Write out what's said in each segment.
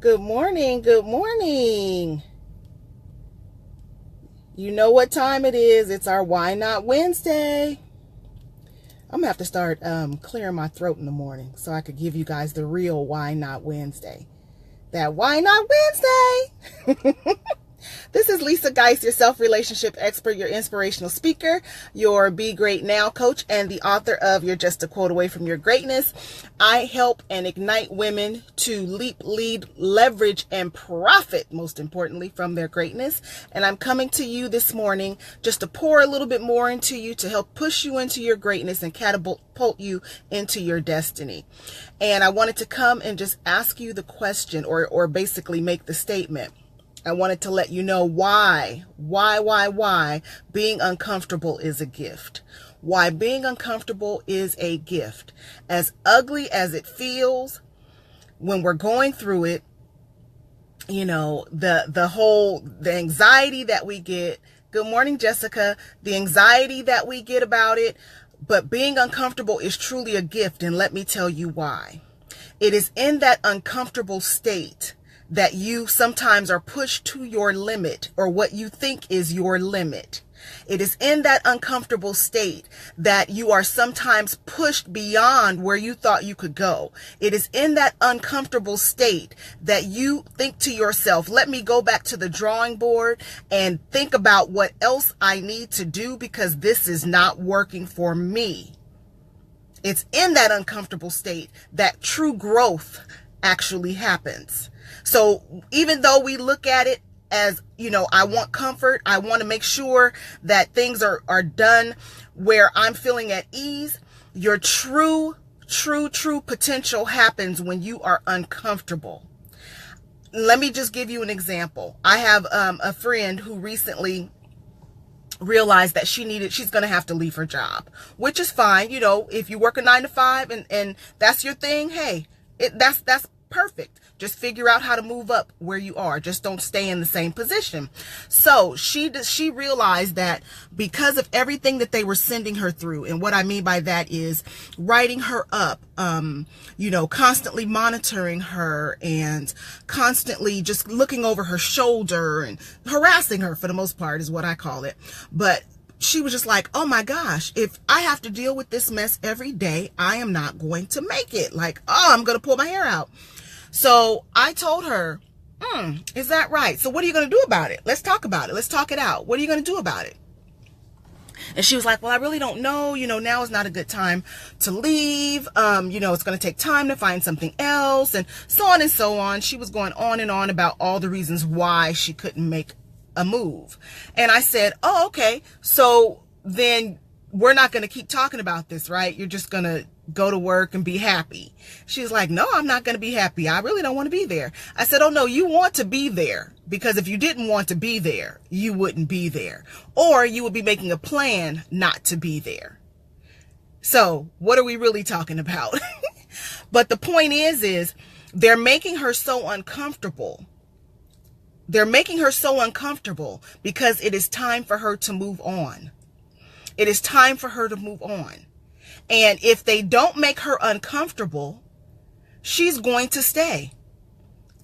Good morning. Good morning. You know what time it is. It's our Why Not Wednesday. I'm going to have to start clearing my throat in the morning so I could give you guys the real Why Not Wednesday. That Why Not Wednesday. This is Lisa Guice, your self-relationship expert, your inspirational speaker, your Be Great Now coach, and the author of You're Just a Quote Away from Your Greatness. I help and ignite women to leap, lead, leverage, and profit, most importantly, from their greatness. And I'm coming to you this morning just to pour a little bit more into you to help push you into your greatness and catapult you into your destiny. And I wanted to come and just ask you the question, or basically make the statement. I wanted to let you know why being uncomfortable is a gift. Why being uncomfortable is a gift. As ugly as it feels when we're going through it, you know, the anxiety that we get. Good morning, Jessica. The anxiety that we get about it, but being uncomfortable is truly a gift, and let me tell you why. It is in that uncomfortable state that you sometimes are pushed to your limit, or what you think is your limit. It is in that uncomfortable state that you are sometimes pushed beyond where you thought you could go. It is in that uncomfortable state that you think to yourself, let me go back to the drawing board and think about what else I need to do because this is not working for me. It's in that uncomfortable state that true growth actually happens. So even though we look at it as, you know, I want comfort, I want to make sure that things are done where I'm feeling at ease, your true potential happens when you are uncomfortable. Let me just give you an example. I have a friend who recently realized that she's going to have to leave her job, which is fine. You know, if you work a 9 to 5 and that's your thing, hey, that's perfect. Just figure out how to move up where you are. Just don't stay in the same position. So she realized that because of everything that they were sending her through, and what I mean by that is writing her up, you know, constantly monitoring her and constantly just looking over her shoulder and harassing her, for the most part is what I call it. But she was just like, oh my gosh, if I have to deal with this mess every day, I am not going to make it. Like, oh, I'm going to pull my hair out. So I told her, is that right? So what are you going to do about it? Let's talk about it. Let's talk it out. What are you going to do about it? And she was like, well, I really don't know. You know, now is not a good time to leave. You know, it's going to take time to find something else, and so on and so on. She was going on and on about all the reasons why she couldn't make a move. And I said, oh, okay. So then we're not going to keep talking about this, right? You're just going to go to work and be happy. She's like, no, I'm not going to be happy. I really don't want to be there. I said, oh no, you want to be there, because if you didn't want to be there, you wouldn't be there, or you would be making a plan not to be there. So what are we really talking about? But the point is they're making her so uncomfortable. They're making her so uncomfortable because it is time for her to move on. It is time for her to move on. And if they don't make her uncomfortable, she's going to stay.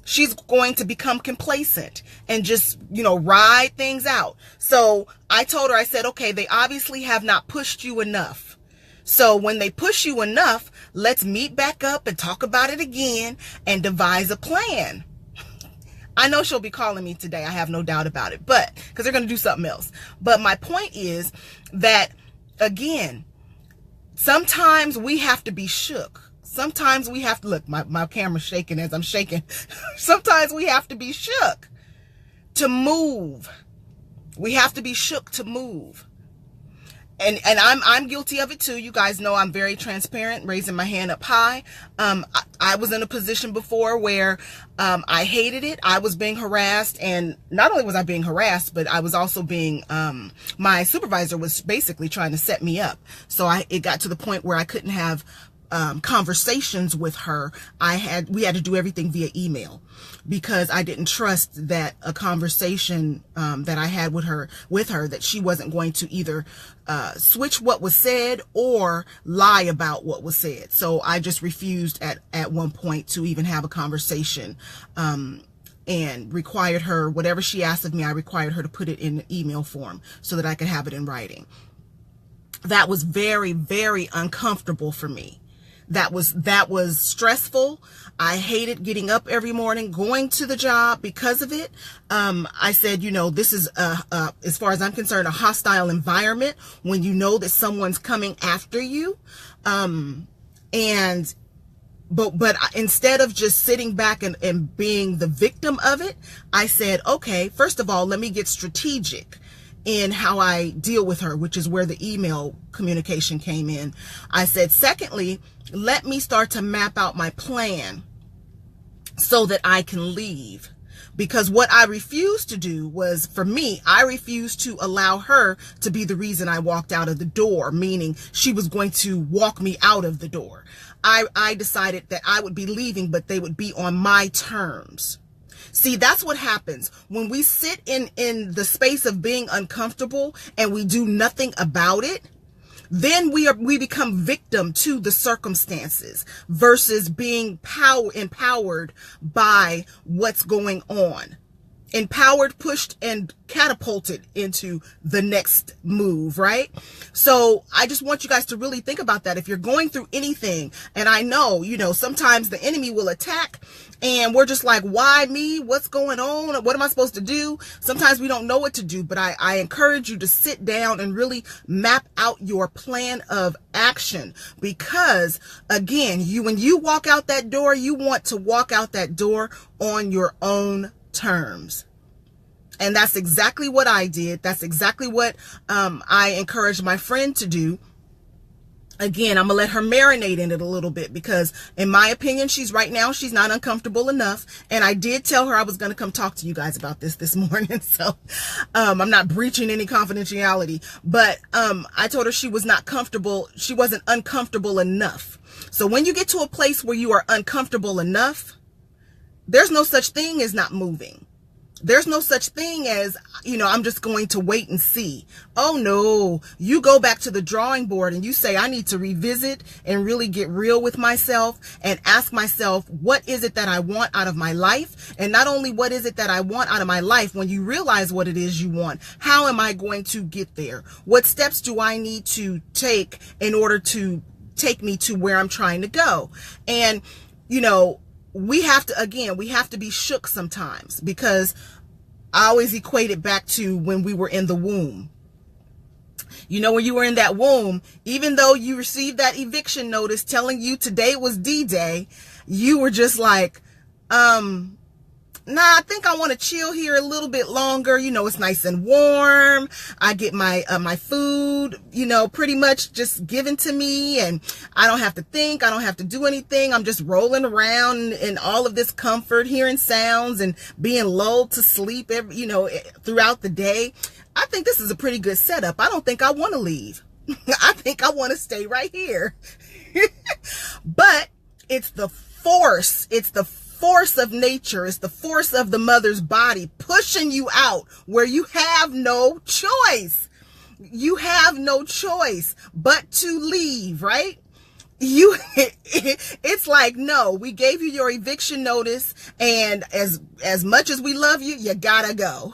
She's going to become complacent and just, you know, ride things out. So I told her, I said, okay, they obviously have not pushed you enough. So when they push you enough, let's meet back up and talk about it again and devise a plan. I know she'll be calling me today. I have no doubt about it, but because they're going to do something else. But my point is that, again, sometimes we have to be shook. Sometimes we have to, look, my camera's shaking as I'm shaking. Sometimes we have to be shook to move. We have to be shook to move. And I'm guilty of it too. You guys know I'm very transparent, raising my hand up high. I was in a position before where I hated it. I was being harassed, and not only was I being harassed, but I was also being, my supervisor was basically trying to set me up. So it got to the point where I couldn't have conversations with her, we had to do everything via email, because I didn't trust that a conversation that I had with her, that she wasn't going to either switch what was said or lie about what was said. So I just refused at one point to even have a conversation, and required her, whatever she asked of me, I required her to put it in email form so that I could have it in writing. That was very, very uncomfortable for me. That was stressful. I hated getting up every morning, going to the job because of it. I said, this is, as far as I'm concerned, a hostile environment when you know that someone's coming after you. But instead of just sitting back and being the victim of it, I said, okay, first of all, let me get strategic in how I deal with her, which is where the email communication came in. I said, secondly, let me start to map out my plan so that I can leave. Because what I refused to do was, for me, I refused to allow her to be the reason I walked out of the door, meaning she was going to walk me out of the door. I decided that I would be leaving, but they would be on my terms. See, that's what happens when we sit in the space of being uncomfortable and we do nothing about it. Then we become victim to the circumstances versus being empowered by what's going on. Empowered, pushed, and catapulted into the next move, right? So I just want you guys to really think about that. If you're going through anything, and I know, sometimes the enemy will attack and we're just like, why me? What's going on? What am I supposed to do? Sometimes we don't know what to do, but I encourage you to sit down and really map out your plan of action, because again, when you walk out that door, you want to walk out that door on your own terms. And that's exactly what I did. That's exactly what I encouraged my friend to do. Again, I'm gonna let her marinate in it a little bit, because in my opinion, she's not uncomfortable enough. And I did tell her I was gonna come talk to you guys about this morning. So I'm not breaching any confidentiality, but I told her she was not comfortable. She wasn't uncomfortable enough. So when you get to a place where you are uncomfortable enough, there's no such thing as not moving. There's no such thing as, I'm just going to wait and see. Oh no, you go back to the drawing board and you say, I need to revisit and really get real with myself and ask myself, what is it that I want out of my life? And not only what is it that I want out of my life, when you realize what it is you want, how am I going to get there? What steps do I need to take in order to take me to where I'm trying to go? And, we have to be shook sometimes, because I always equate it back to when we were in the womb. When you were in that womb, even though you received that eviction notice telling you today was D-Day, you were just like, I think I want to chill here a little bit longer. It's nice and warm. I get my food, pretty much just given to me, and I don't have to think. I don't have to do anything. I'm just rolling around in all of this comfort, hearing sounds and being lulled to sleep throughout the day. I think this is a pretty good setup. I don't think I want to leave. I think I want to stay right here. But it's the force. It's the force of nature. It's the force of the mother's body pushing you out where you have no choice. You have no choice but to leave, right? It's like, no, we gave you your eviction notice, and as much as we love you, you gotta go.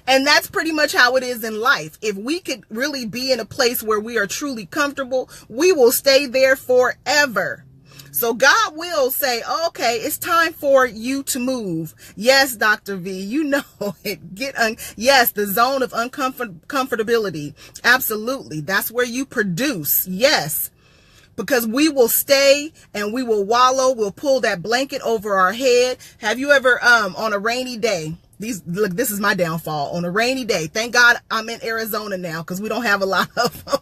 And that's pretty much how it is in life. If we could really be in a place where we are truly comfortable, we will stay there forever. So God will say, okay, it's time for you to move. Yes, Dr. V, you know it. Yes, the zone of uncomfortability. Absolutely. That's where you produce. Yes. Because we will stay and we will wallow. We'll pull that blanket over our head. Have you ever, on a rainy day, this is my downfall. On a rainy day, thank God I'm in Arizona now, because we don't have a lot of them.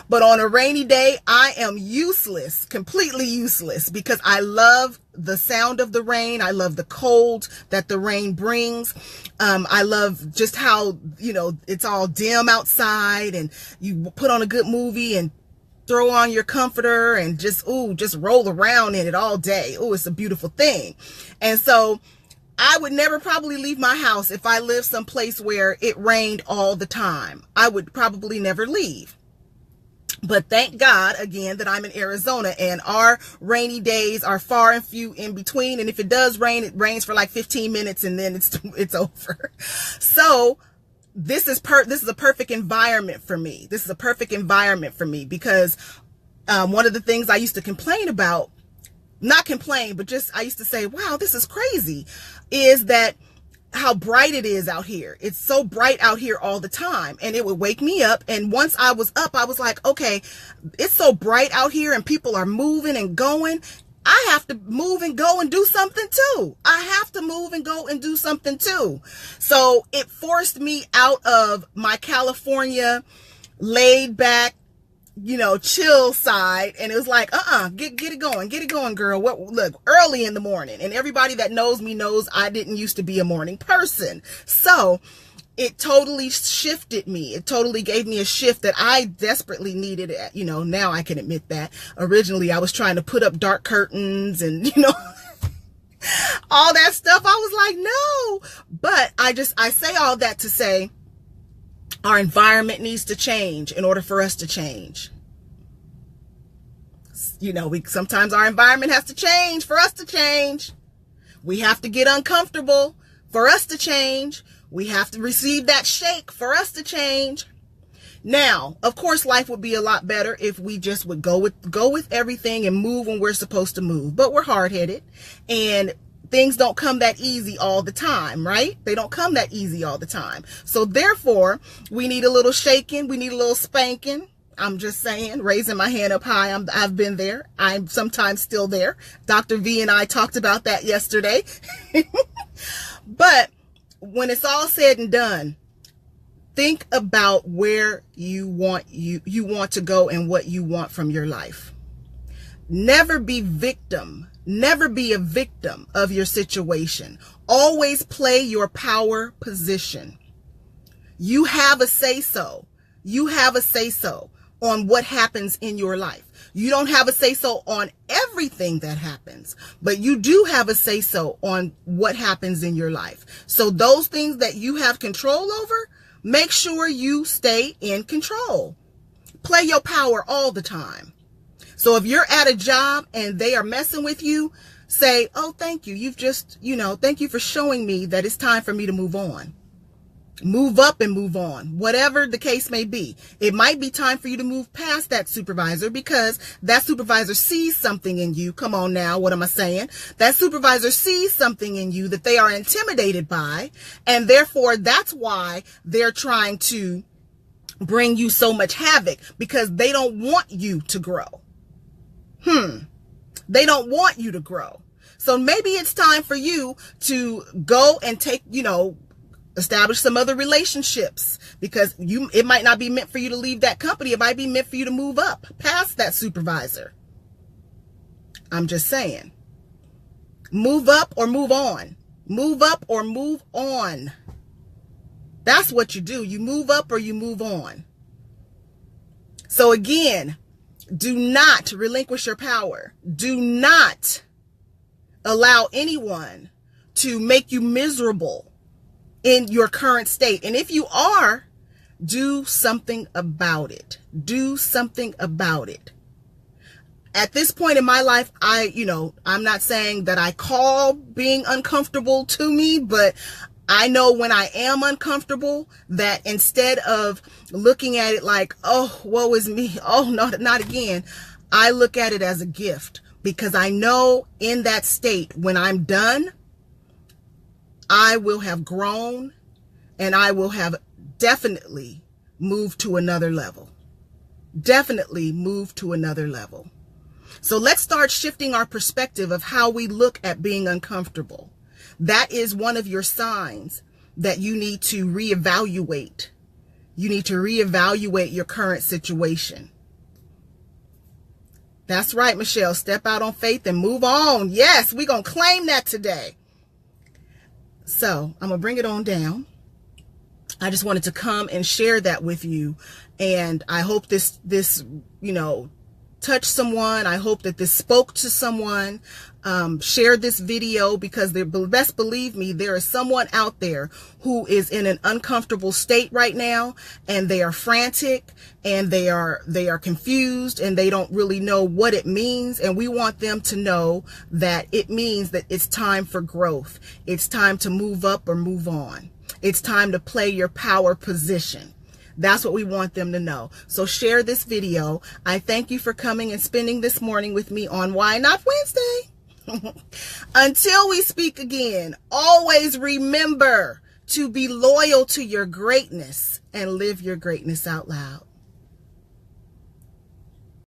But on a rainy day, I am useless, completely useless, because I love the sound of the rain. I love the cold that the rain brings. I love just how, it's all dim outside, and you put on a good movie and throw on your comforter and just roll around in it all day. Ooh, it's a beautiful thing. And so I would never probably leave my house if I lived someplace where it rained all the time. I would probably never leave. But thank God, again, that I'm in Arizona and our rainy days are far and few in between. And if it does rain, it rains for like 15 minutes and then it's over. So this is a perfect environment for me. This is a perfect environment for me because one of the things I used to complain about, not complain, but just I used to say, wow, this is crazy, is that how bright it is out here. It's so bright out here all the time, and it would wake me up. And once I was up, I was like, okay, it's so bright out here and people are moving and going. I have to move and go and do something too. I have to move and go and do something too. So it forced me out of my California laid back, chill side. And it was like, get it going, girl. Look, early in the morning. And everybody that knows me knows I didn't used to be a morning person. So it totally shifted me. It totally gave me a shift that I desperately needed. Now I can admit that. Originally, I was trying to put up dark curtains and, all that stuff. I was like, no. But I say all that to say, our environment needs to change in order for us to change. Sometimes our environment has to change for us to change. We have to get uncomfortable for us to change. We have to receive that shake for us to change. Now, of course, life would be a lot better if we just would go with everything and move when we're supposed to move. But we're hard-headed and things don't come that easy all the time, right? They don't come that easy all the time. So therefore, we need a little shaking. We need a little spanking. I'm just saying, raising my hand up high. I've been there. I'm sometimes still there. Dr. V and I talked about that yesterday. But when it's all said and done, think about where you want to go and what you want from your life. Never be a victim of your situation. Always play your power position. You have a say-so. You have a say-so on what happens in your life. You don't have a say-so on everything that happens, but you do have a say-so on what happens in your life. So those things that you have control over, make sure you stay in control. Play your power all the time. So if you're at a job and they are messing with you, say, oh, thank you. You've just, thank you for showing me that it's time for me to move on. Move up and move on, whatever the case may be. It might be time for you to move past that supervisor because that supervisor sees something in you. Come on now, what am I saying? That supervisor sees something in you that they are intimidated by, and therefore that's why they're trying to bring you so much havoc because they don't want you to grow. They don't want you to grow. So maybe it's time for you to go and take, establish some other relationships because it might not be meant for you to leave that company. It might be meant for you to move up past that supervisor. I'm just saying. Move up or move on. Move up or move on. That's what you do. You move up or you move on. So again, do not relinquish your power. Do not allow anyone to make you miserable in your current state. And if you are, do something about it. Do something about it. At this point in my life, I'm not saying that I call being uncomfortable to me, but I know when I am uncomfortable that instead of looking at it like, oh, woe is me, oh, no, not again, I look at it as a gift because I know in that state when I'm done, I will have grown and I will have definitely moved to another level. Definitely moved to another level. So let's start shifting our perspective of how we look at being uncomfortable. That is one of your signs that you need to reevaluate. You need to reevaluate your current situation. That's right, Michelle. Step out on faith and move on. Yes, we're going to claim that today. So I'm going to bring it on down. I just wanted to come and share that with you. And I hope this touched someone. I hope that this spoke to someone. Share this video, because best believe me, there is someone out there who is in an uncomfortable state right now, and they are frantic, and they are confused, and they don't really know what it means. And we want them to know that it means that it's time for growth. It's time to move up or move on. It's time to play your power position. That's what we want them to know. So share this video. I thank you for coming and spending this morning with me on Why Not Wednesday. Until we speak again, always remember to be loyal to your greatness and live your greatness out loud.